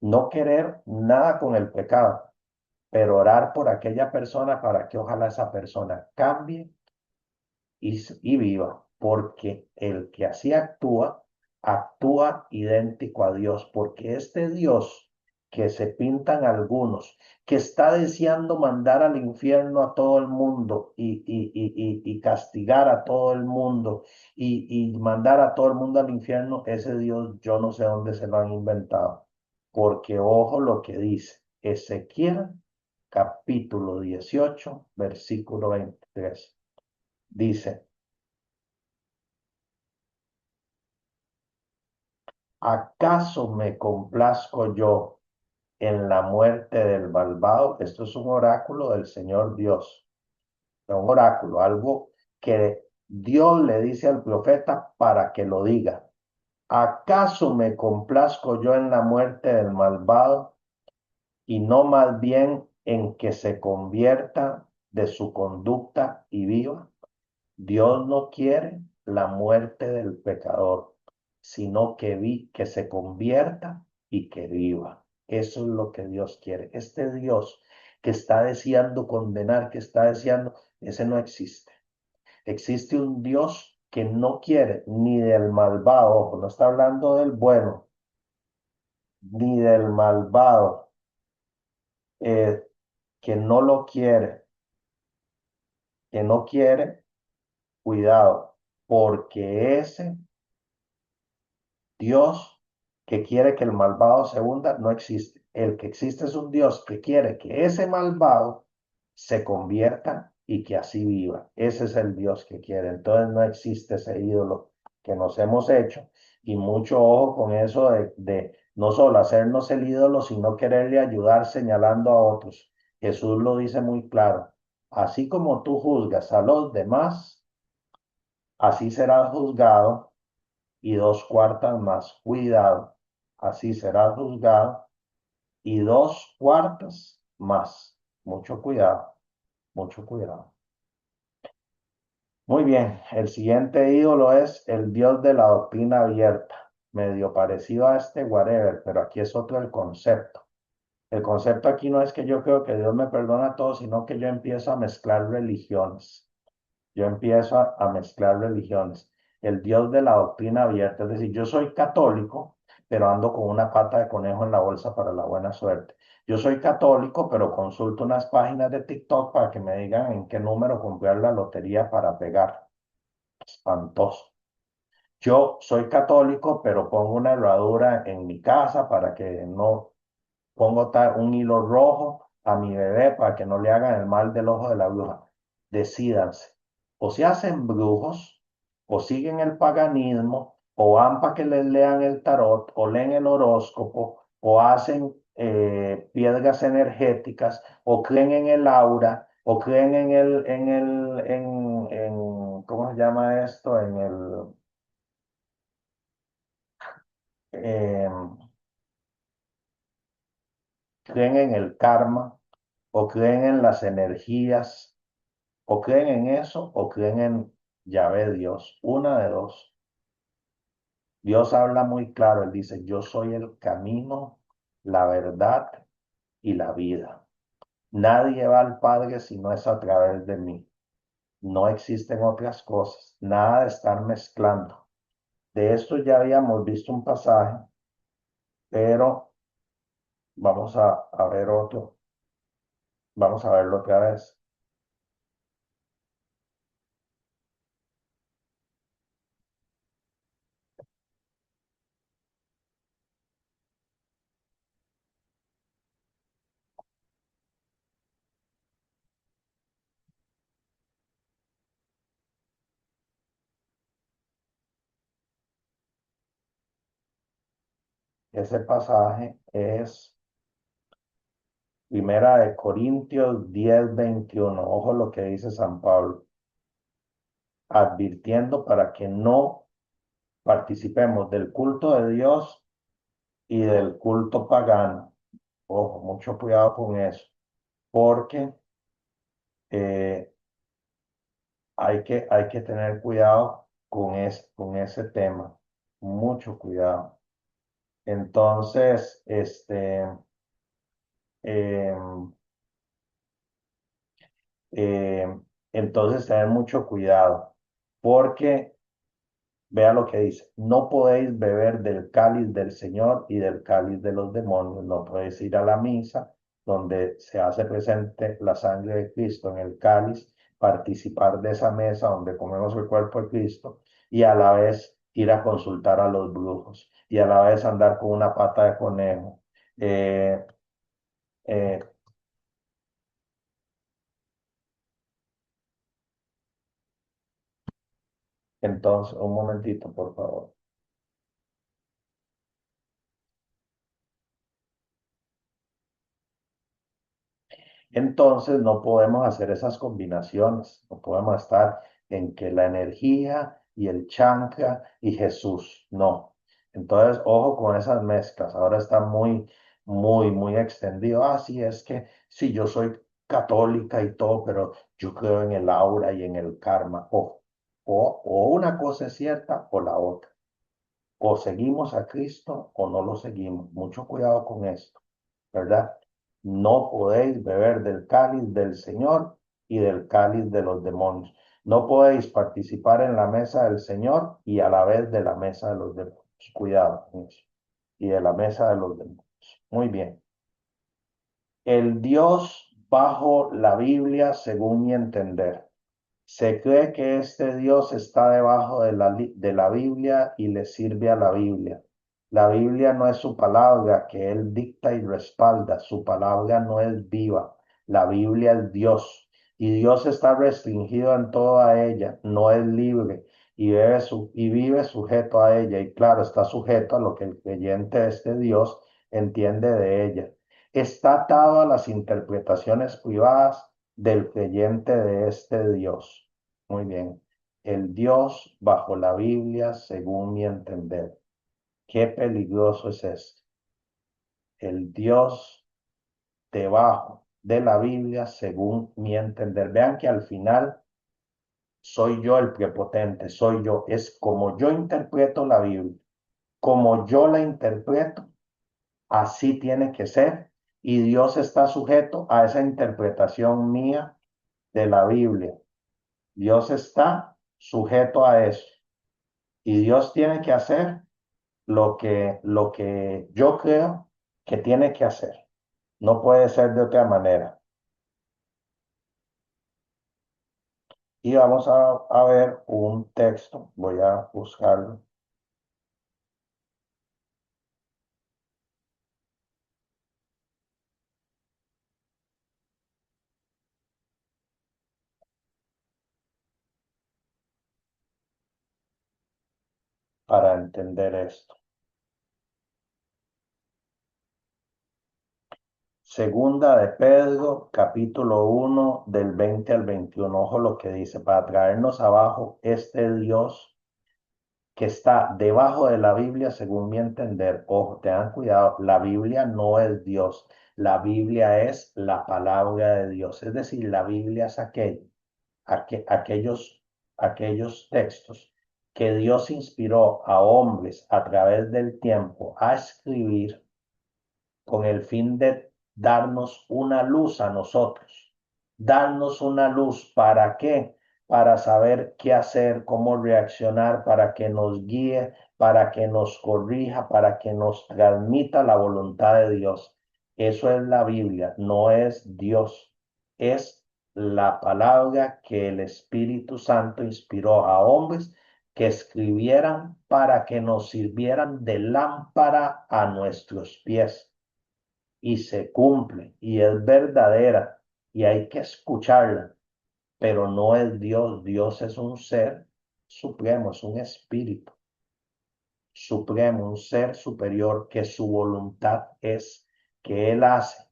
No querer nada con el pecado, pero orar por aquella persona para que ojalá esa persona cambie y viva, porque el que así actúa, actúa idéntico a Dios, porque este Dios que se pintan algunos, que está deseando mandar al infierno a todo el mundo y castigar a todo el mundo y mandar a todo el mundo al infierno, ese Dios yo no sé dónde se lo han inventado, porque ojo lo que dice Ezequiel capítulo 18, versículo 23. Dice, ¿acaso me complazco yo en la muerte del malvado? Esto es un oráculo del Señor Dios, un oráculo, algo que Dios le dice al profeta para que lo diga. ¿Acaso me complazco yo en la muerte del malvado y no más bien en que se convierta de su conducta y viva? Dios no quiere la muerte del pecador, sino que se convierta y que viva. Eso es lo que Dios quiere. Este Dios que está deseando condenar, que está deseando, ese no existe. Existe un Dios que no quiere ni del malvado, ojo, no está hablando del bueno, ni del malvado, eh, que no lo quiere, que no quiere, cuidado, porque ese Dios que quiere que el malvado se hunda no existe. El que existe es un Dios que quiere que ese malvado se convierta y que así viva. Ese es el Dios que quiere. Entonces no existe ese ídolo que nos hemos hecho y mucho ojo con eso de no solo hacernos el ídolo, sino quererle ayudar señalando a otros. Jesús lo dice muy claro. Así como tú juzgas a los demás, así serás juzgado y dos cuartas más. Cuidado, así serás juzgado y dos cuartas más. Mucho cuidado, mucho cuidado. Muy bien, el siguiente ídolo es el Dios de la doctrina abierta, medio parecido a este whatever, pero aquí es otro el concepto. El concepto aquí no es que yo creo que Dios me perdona todo, sino que yo empiezo a mezclar religiones. Yo empiezo a mezclar religiones. El Dios de la doctrina abierta, es decir, yo soy católico, pero ando con una pata de conejo en la bolsa para la buena suerte. Yo soy católico, pero consulto unas páginas de TikTok para que me digan en qué número comprar la lotería para pegar. Espantoso. Yo soy católico, pero pongo una herradura en mi casa para que no pongo un hilo rojo a mi bebé para que no le hagan el mal del ojo de la bruja. Decídanse. O se hacen brujos, o siguen el paganismo, o van para que les lean el tarot, o leen el horóscopo, o hacen piedras energéticas, o creen en el aura, o creen ¿cómo se llama esto? Em, creen en el karma, o creen en las energías, o creen en eso, o creen en Yahvé Dios. Una de dos. Dios habla muy claro, Él dice, yo soy el camino, la verdad y la vida. Nadie va al Padre si no es a través de mí. No existen otras cosas, nada de estar mezclando. De esto ya habíamos visto un pasaje, pero vamos a ver otro, vamos a verlo otra vez. Ese pasaje es Primera de Corintios 10:21. Ojo lo que dice San Pablo, advirtiendo para que no participemos del culto de Dios y del culto pagano. Ojo, mucho cuidado con eso, porque eh, hay que tener cuidado con ese tema, mucho cuidado. Entonces, em, eh, entonces tener mucho cuidado, porque vea lo que dice, no podéis beber del cáliz del Señor y del cáliz de los demonios, no podéis ir a la misa donde se hace presente la sangre de Cristo en el cáliz, participar de esa mesa donde comemos el cuerpo de Cristo y a la vez ir a consultar a los brujos y a la vez andar con una pata de conejo. Eh, eh, entonces, un momentito, por favor. Entonces no podemos hacer esas combinaciones, no podemos estar en que la energía y el chancra y Jesús, no. Entonces, ojo con esas mezclas, ahora está muy extendido. Ah, sí, es que sí, yo soy católica y todo, pero yo creo en el aura y en el karma. O una cosa es cierta o la otra. O seguimos a Cristo o no lo seguimos. Mucho cuidado con esto. ¿Verdad? No podéis beber del cáliz del Señor y del cáliz de los demonios. No podéis participar en la mesa del Señor y a la vez de la mesa de los demonios. Cuidado con eso. Y de la mesa de los demonios. Muy bien. El Dios bajo la Biblia, según mi entender. Se cree que este Dios está debajo de la Biblia y le sirve a la Biblia. La Biblia no es su palabra que él dicta y respalda. Su palabra no es viva. La Biblia es Dios. y Dios está restringido en toda ella, no es libre y vive sujeto a ella, y claro, está sujeto a lo que el creyente de este Dios entiende de ella. Está atado a las interpretaciones privadas del creyente de este Dios. Muy bien. El Dios bajo la Biblia, según mi entender. Qué peligroso es esto. El Dios debajo de la Biblia, según mi entender. Vean que al final soy yo el prepotente, soy yo. Es como yo interpreto la Biblia, como yo la interpreto, así tiene que ser. Y Dios está sujeto a esa interpretación mía de la Biblia. Dios está sujeto a eso. Y Dios tiene que hacer lo que yo creo que tiene que hacer. No puede ser de otra manera. Y vamos a ver un texto. Voy a buscarlo para entender esto. Segunda de Pedro, capítulo 1, del 20 al 21. Ojo lo que dice, para traernos abajo este Dios que está debajo de la Biblia, según mi entender. Ojo, tengan cuidado, la Biblia no es Dios, la Biblia es la palabra de Dios. Es decir, la Biblia es aquellos textos que Dios inspiró a hombres a través del tiempo a escribir con el fin de darnos una luz a nosotros. Darnos una luz, ¿para qué? Para saber qué hacer, cómo reaccionar, para que nos guíe, para que nos corrija, para que nos transmita la voluntad de Dios. Eso es la Biblia, no es Dios. Es la palabra que el Espíritu Santo inspiró a hombres que escribieran para que nos sirvieran de lámpara a nuestros pies y se cumple y es verdadera y hay que escucharla, pero no es Dios. Dios es un ser supremo, es un espíritu supremo, un ser superior que su voluntad es que Él hace.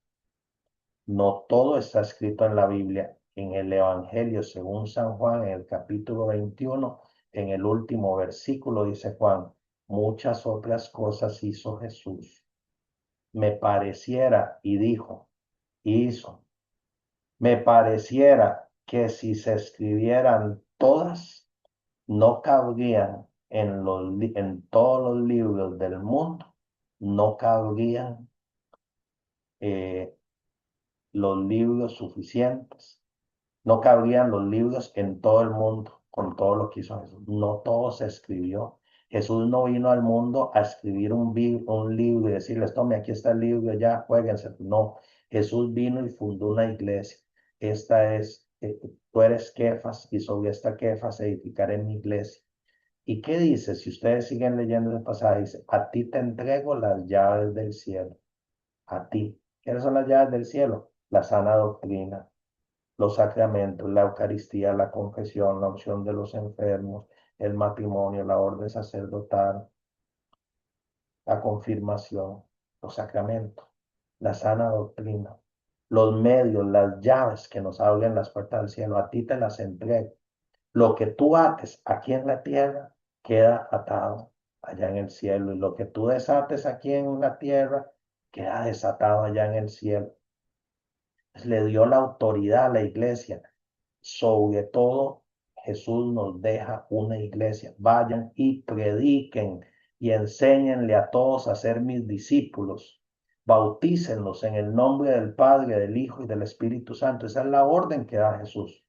No todo está escrito en la Biblia. En el Evangelio, según San Juan, en el capítulo 21, en el último versículo, dice Juan, muchas otras cosas hizo Jesús. Me pareciera, y dijo, hizo. Me pareciera que si se escribieran todas, no cabrían en todos los libros del mundo, no cabrían eh, los libros suficientes, no cabrían los libros en todo el mundo con todo lo que hizo Jesús. No todo se escribió. Jesús no vino al mundo a escribir un libro y decirles, tome, aquí está el libro, ya, jueguense. No, Jesús vino y fundó una iglesia. Esta es, tú eres Kefas y sobre esta Kefas edificaré mi iglesia. ¿Y qué dice? Si ustedes siguen leyendo el pasaje, dice, a ti te entrego las llaves del cielo. A ti. ¿Quiénes son las llaves del cielo? La sana doctrina, los sacramentos, la Eucaristía, la confesión, la unción de los enfermos, el matrimonio, la orden sacerdotal, la confirmación, los sacramentos, la sana doctrina, los medios, las llaves que nos abren las puertas del cielo. A ti te las entrego. Lo que tú ates aquí en la tierra queda atado allá en el cielo, y lo que tú desates aquí en la tierra queda desatado allá en el cielo. Le dio la autoridad a la iglesia. Sobre todo, Jesús nos deja una iglesia. Vayan y prediquen y enséñenle a todos a ser mis discípulos. Bautícenlos en el nombre del Padre, del Hijo y del Espíritu Santo. Esa es la orden que da Jesús.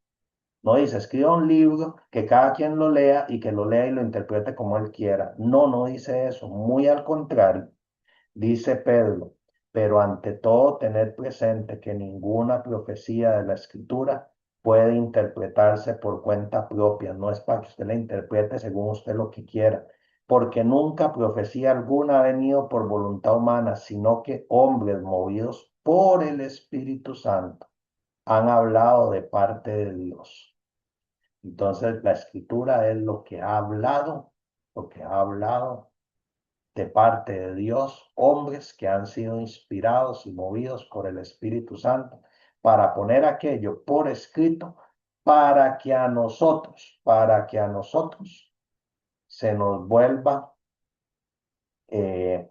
No dice, escriba un libro que cada quien lo lea y que lo lea y lo interprete como él quiera. No, no dice eso. Muy al contrario. Dice Pedro, pero ante todo tener presente que ninguna profecía de la Escritura puede interpretarse por cuenta propia. No es para que usted la interprete según usted lo que quiera, porque nunca profecía alguna ha venido por voluntad humana, sino que hombres movidos por el Espíritu Santo han hablado de parte de Dios. Entonces, la escritura es lo que ha hablado de parte de Dios, hombres que han sido inspirados y movidos por el Espíritu Santo para poner aquello por escrito, para que a nosotros se nos vuelva, eh,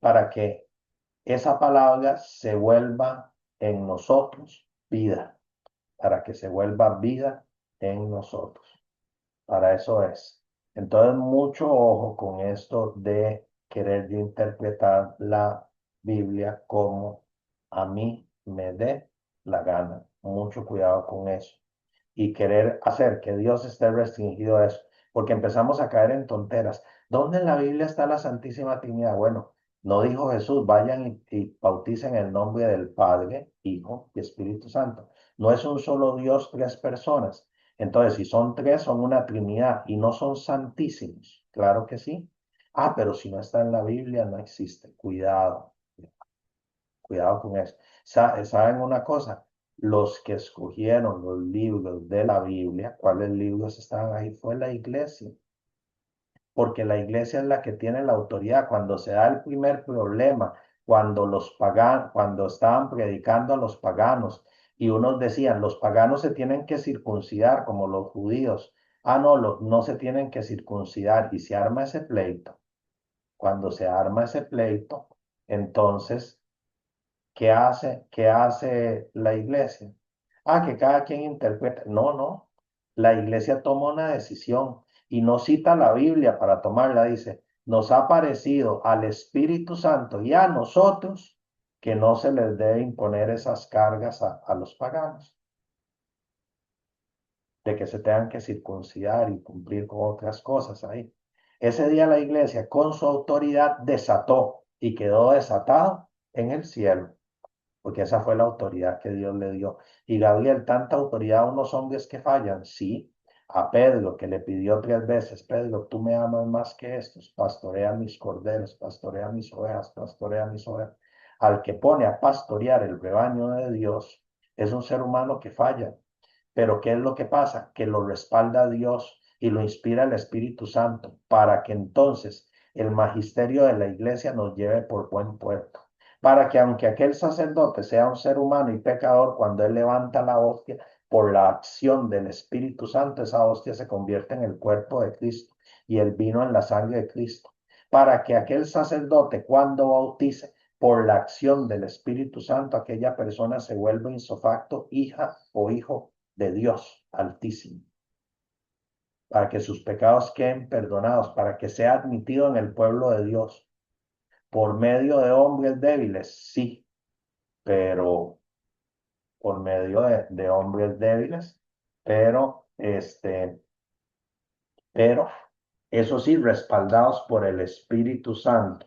para que esa palabra se vuelva en nosotros vida, para que se vuelva vida en nosotros. Para eso es. Entonces, mucho ojo con esto de querer yo interpretar la Biblia como a mí me dé la gana. Mucho cuidado con eso. Y querer hacer que Dios esté restringido a eso, porque empezamos a caer en tonteras. ¿Dónde en la Biblia está la Santísima Trinidad? Bueno, no dijo Jesús, vayan y bauticen el nombre del Padre, Hijo y Espíritu Santo. No es un solo Dios, tres personas. Entonces, si son tres, son una Trinidad y no son santísimos. Claro que sí. Ah, pero si no está en la Biblia, no existe. Cuidado, cuidado con eso. ¿Saben una cosa? Los que escogieron los libros de la Biblia, ¿cuáles libros estaban ahí? Fue la iglesia, porque la iglesia es la que tiene la autoridad. Cuando se da el primer problema, cuando estaban predicando a los paganos y unos decían, los paganos se tienen que circuncidar como los judíos. Ah, no, no se tienen que circuncidar y se arma ese pleito. Cuando se arma ese pleito, entonces qué hace la iglesia? Ah, que cada quien interpreta. No, no. La iglesia toma una decisión y no cita la Biblia para tomarla. Dice, nos ha parecido al Espíritu Santo y a nosotros que no se les debe imponer esas cargas a los paganos, de que se tengan que circuncidar y cumplir con otras cosas ahí. Ese día la iglesia con su autoridad desató y quedó desatado en el cielo, porque esa fue la autoridad que Dios le dio. Y Gabriel, tanta autoridad a unos hombres que fallan, sí. A Pedro, que le pidió tres veces, Pedro, tú me amas más que estos, pastorea mis corderos, pastorea mis ovejas, pastorea mis ovejas. Al que pone a pastorear el rebaño de Dios, es un ser humano que falla. Pero ¿qué es lo que pasa? Que lo respalda Dios y lo inspira el Espíritu Santo para que entonces el magisterio de la iglesia nos lleve por buen puerto, para que aunque aquel sacerdote sea un ser humano y pecador, cuando él levanta la hostia, por la acción del Espíritu Santo, esa hostia se convierte en el cuerpo de Cristo y el vino en la sangre de Cristo, para que aquel sacerdote cuando bautice, por la acción del Espíritu Santo, aquella persona se vuelva insofacto hija o hijo de Dios Altísimo, para que sus pecados queden perdonados, para que sea admitido en el pueblo de Dios por medio de hombres débiles, sí, pero por medio de hombres débiles, pero pero eso sí, respaldados por el Espíritu Santo.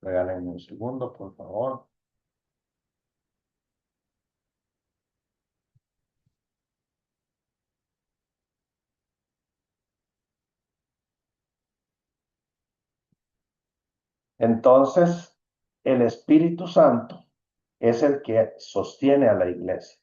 Regálenme un segundo, por favor. Entonces, el Espíritu Santo es el que sostiene a la iglesia.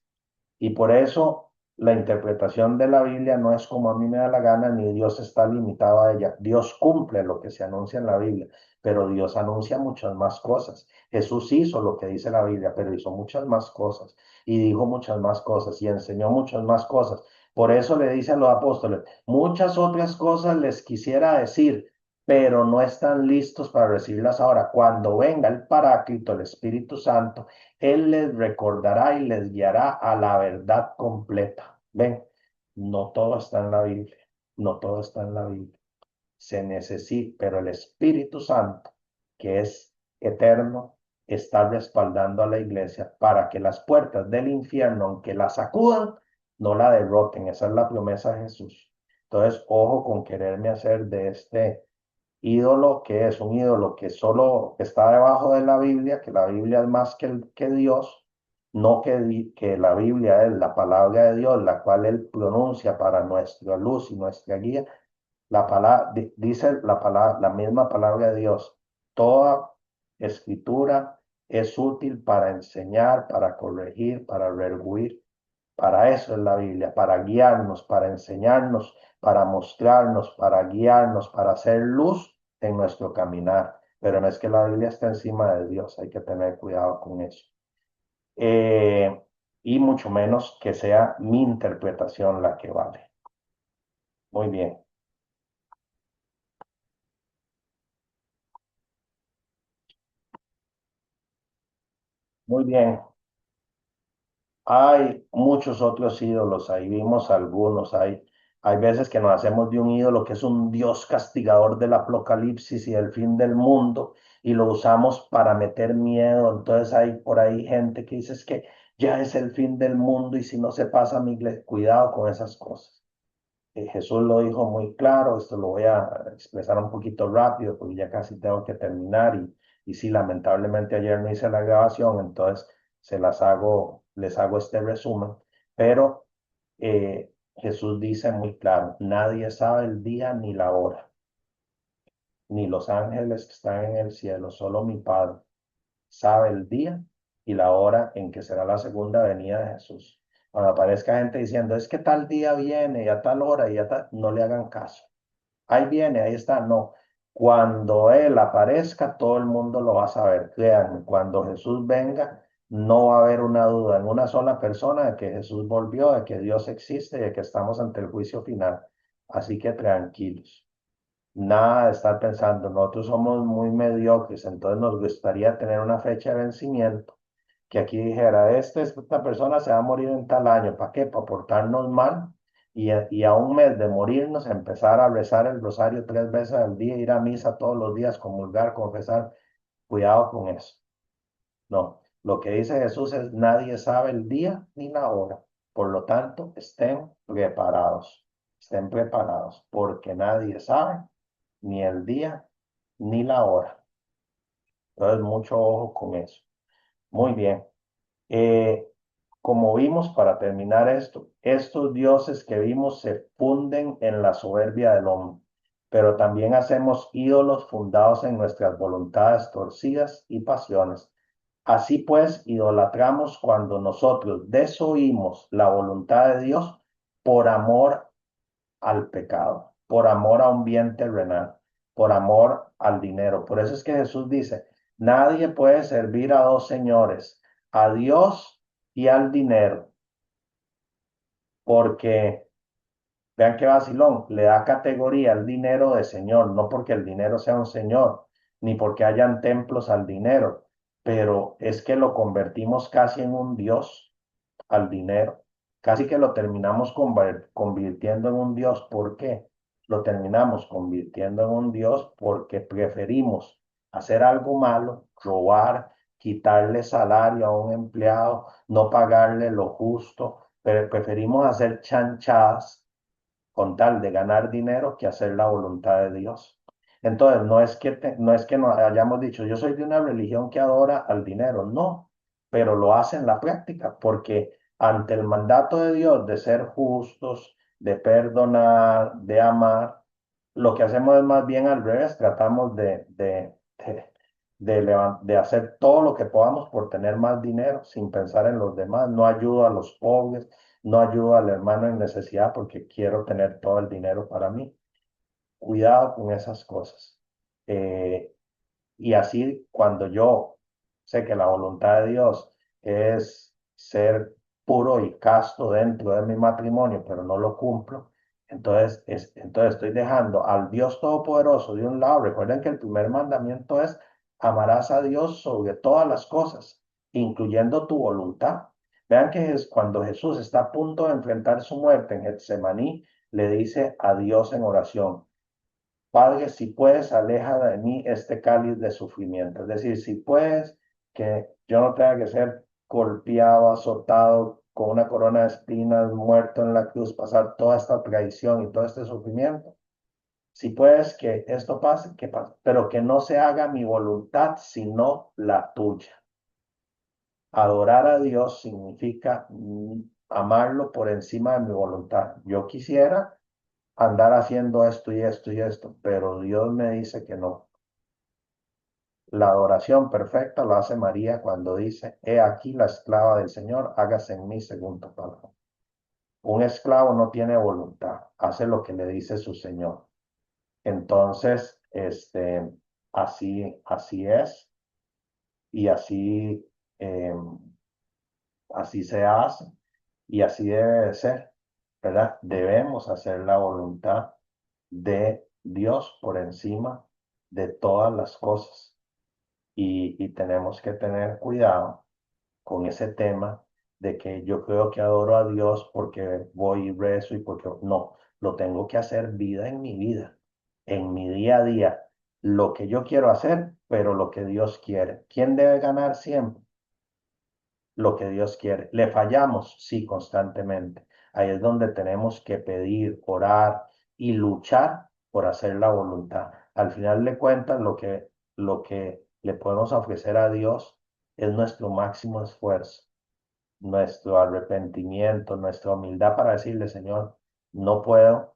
Y por eso la interpretación de la Biblia no es como a mí me da la gana, ni Dios está limitado a ella. Dios cumple lo que se anuncia en la Biblia, pero Dios anuncia muchas más cosas. Jesús hizo lo que dice la Biblia, pero hizo muchas más cosas y dijo muchas más cosas y enseñó muchas más cosas. Por eso le dice a los apóstoles, muchas otras cosas les quisiera decir, pero no están listos para recibirlas ahora. Cuando venga el Paráclito, el Espíritu Santo, él les recordará y les guiará a la verdad completa. Ven, no todo está en la Biblia, no todo está en la Biblia. Se necesita, pero el Espíritu Santo, que es eterno, está respaldando a la iglesia para que las puertas del infierno, aunque la sacudan, no la derroten. Esa es la promesa de Jesús. Entonces, ojo con quererme hacer de este ídolo, que es un ídolo que solo está debajo de la Biblia, que la Biblia es más que Dios, no que la Biblia es la palabra de Dios, la cual Él pronuncia para nuestra luz y nuestra guía. La palabra, dice la palabra, la misma palabra de Dida escritura es útil para enseñar, para corregir, para redarguir. Para eso es la Biblia, para guiarnos, para enseñarnos, para mostrarnos, para guiarnos, para hacer luz en nuestro caminar. Pero no es que la Biblia esté encima de Dios, hay que tener cuidado con eso. Eh, y mucho menos que sea mi interpretación la que vale. Muy bien, muy bien. Hay muchos otros ídolos, ahí vimos algunos, hay veces que nos hacemos de un ídolo que es un Dios castigador del apocalipsis y del fin del mundo y lo usamos para meter miedo. Entonces hay por ahí gente que dice es que ya es el fin del mundo y si no se pasa mi iglesia, cuidado con esas cosas. Jesús lo dijo muy claro, esto lo voy a expresar un poquito rápido porque ya casi tengo que terminar y sí, lamentablemente ayer no hice la grabación, entonces les hago este resumen, pero Jesús dice muy claro, nadie sabe el día ni la hora, ni los ángeles que están en el cielo, solo mi Padre sabe el día y la hora en que será la segunda venida de Jesús. Cuando aparezca gente diciendo, es que tal día viene y a tal hora y a tal, no le hagan caso. Ahí viene, ahí está, no. Cuando Él aparezca, todo el mundo lo va a saber. Créanme, cuando Jesús venga, no va a haber una duda en una sola persona de que Jesús volvió, de que Dios existe y de que estamos ante el juicio final. Así que tranquilos. Nada de estar pensando, nosotros somos muy mediocres, entonces nos gustaría tener una fecha de vencimiento que aquí dijera, esta persona se va a morir en tal año, ¿para qué? Para portarnos mal y a un mes de morirnos empezar a rezar el rosario 3 veces al día, ir a misa todos los días, comulgar, confesar, cuidado con eso. No, lo que dice Jesús es, nadie sabe el día ni la hora, por lo tanto, estén preparados, porque nadie sabe ni el día ni la hora. Entonces, mucho ojo con eso. Muy bien. Eh, Como vimos, para terminar esto, estos dioses que vimos se funden en la soberbia del hombre, pero también hacemos ídolos fundados en nuestras voluntades torcidas y pasiones. Así pues, idolatramos cuando nosotros desoímos la voluntad de Dios por amor al pecado, por amor a un bien terrenal, por amor al dinero. Por eso es que Jesús dice, nadie puede servir a dos señores, a Dios y al dinero, porque vean qué vacilón, le da categoría al dinero de señor, no porque el dinero sea un señor, ni porque hayan templos al dinero, pero es que lo convertimos casi en un Dios al dinero. Casi que lo terminamos convirtiendo en un Dios. ¿Por qué? Lo terminamos convirtiendo en un Dios porque preferimos hacer algo malo, robar, quitarle salario a un empleado, no pagarle lo justo, pero preferimos hacer chanchadas con tal de ganar dinero que hacer la voluntad de Dios. Entonces, no es que nos hayamos dicho, yo soy de una religión que adora al dinero, no, pero lo hace en la práctica, porque ante el mandato de Dios de ser justos, de perdonar, de amar, lo que hacemos es más bien al revés, tratamos de hacer todo lo que podamos por tener más dinero sin pensar en los demás, no ayudo a los pobres, no ayudo al hermano en necesidad porque quiero tener todo el dinero para mí. Cuidado con esas cosas. Eh, y así cuando yo sé que la voluntad de Dios es ser puro y casto dentro de mi matrimonio, pero no lo cumplo, entonces estoy dejando al Dios Todopoderoso de un lado. Recuerden que el primer mandamiento es amarás a Dios sobre todas las cosas, incluyendo tu voluntad. Vean que es cuando Jesús está a punto de enfrentar su muerte en Getsemaní, le dice a Dios en oración, Padre, si puedes, aleja de mí este cáliz de sufrimiento. Es decir, si puedes, que yo no tenga que ser golpeado, azotado, con una corona de espinas, muerto en la cruz, pasar toda esta traición y todo este sufrimiento. Si puedes que esto pase, que pase, pero que no se haga mi voluntad, sino la tuya. Adorar a Dios significa amarlo por encima de mi voluntad. Yo quisiera andar haciendo esto y esto y esto, pero Dios me dice que no. la adoración perfecta la hace María cuando dice, he aquí la esclava del Señor, hágase en mí según tu palabra. Un esclavo no tiene voluntad, hace lo que le dice su Señor. Entonces, así es y eh, así se hace y así debe de ser, ¿verdad? Debemos hacer la voluntad de Dios por encima de todas las cosas y tenemos que tener cuidado con ese tema de que yo creo que adoro a Dios porque voy y rezo y porque no, lo tengo que hacer vida en mi vida, en mi día a día, lo que yo quiero hacer, pero lo que Dios quiere. ¿Quién debe ganar siempre? Lo que Dios quiere. Le fallamos, sí, constantemente. Ahí es donde tenemos que pedir, orar y luchar por hacer la voluntad. Al final de cuentas, lo que le podemos ofrecer a Dios es nuestro máximo esfuerzo, nuestro arrepentimiento, nuestra humildad para decirle, Señor, no puedo,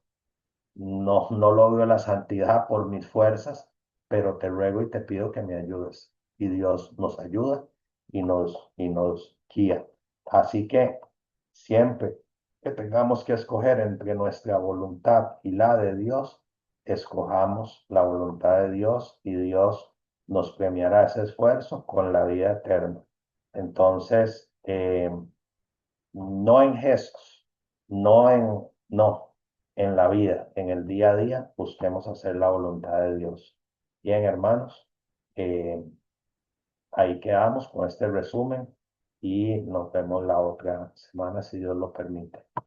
no logro la santidad por mis fuerzas, pero te ruego y te pido que me ayudes. Y Dios nos ayuda y nos guía. Así que siempre que tengamos que escoger entre nuestra voluntad y la de Dios, escojamos la voluntad de Dios y Dios nos premiará ese esfuerzo con la vida eterna. Entonces, no en gestos, no, en la vida, en el día a día, busquemos hacer la voluntad de Dios. Bien, hermanos, eh, ahí quedamos con este resumen y nos vemos la otra semana, si Dios lo permite.